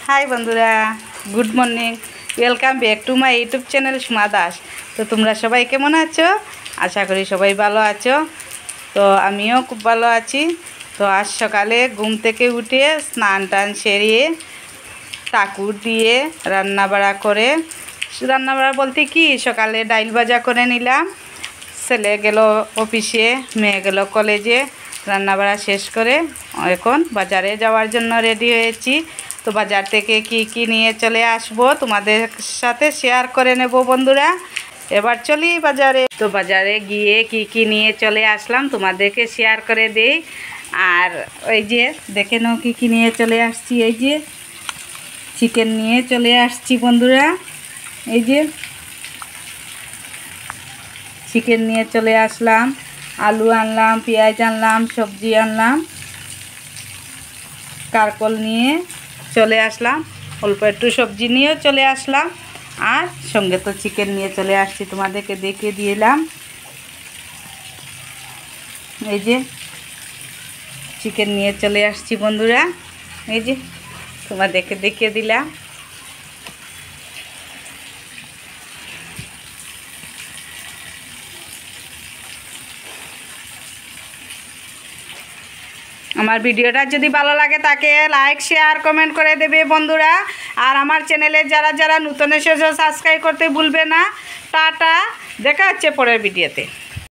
High বন্ধুরা, good morning. Welcome back to my YouTube channel Suma Das. তো তোমরা সবাই কেমন আছো? আশা করি সবাই ভালো আছো। তো আমিও খুব ভালো আছি। তো আজ সকালে ঘুম থেকে উঠে স্নান টান সেরিয়ে ঠাকুর দিয়ে রান্নাবাড়া করে, রান্নাবাড়া বলতে কি সকালে ডাইল ভাজা করে নিলাম। ছেলে গেল অফিসে, মেয়ে গেল কলেজে। রান্নাবাড়া শেষ করে এখন বাজারে যাওয়ার জন্য রেডি হয়েছি। তো বাজার থেকে কি নিয়ে চলে আসব তোমাদের সাথে শেয়ার করে নেব বন্ধুরা। এবার চলি বাজারে। তো বাজারে গিয়ে কি নিয়ে চলে আসলাম তোমাদেরকে শেয়ার করে দেই। আর ওই যে দেখে নাও কি নিয়ে চলে আসছি। এই যে চিকেন নিয়ে চলে আসছি বন্ধুরা। এই যে চিকেন নিয়ে চলে আসলাম, আলু আনলাম, পেঁয়াজ আনলাম, সবজি আনলাম, কারকল নিয়ে চলে আসলাম, অল্প একটু সবজি নিয়েও চলে আসলাম, আর সঙ্গে তো চিকেন নিয়ে চলে আসছি, তোমাদেরকে দেখিয়ে দিলাম। এই যে চিকেন নিয়ে চলে আসছি বন্ধুরা। এই যে তোমাদেরকে দেখিয়ে দিলাম। আমার ভিডিওটা যদি ভালো লাগে তাকে লাইক শেয়ার কমেন্ট করে দেবে বন্ধুরা। আর আমার চ্যানেলে যারা নতুন এসেছে সাবস্ক্রাইব করতে ভুলবে না। টাটা, দেখা হচ্ছে পরের ভিডিওতে।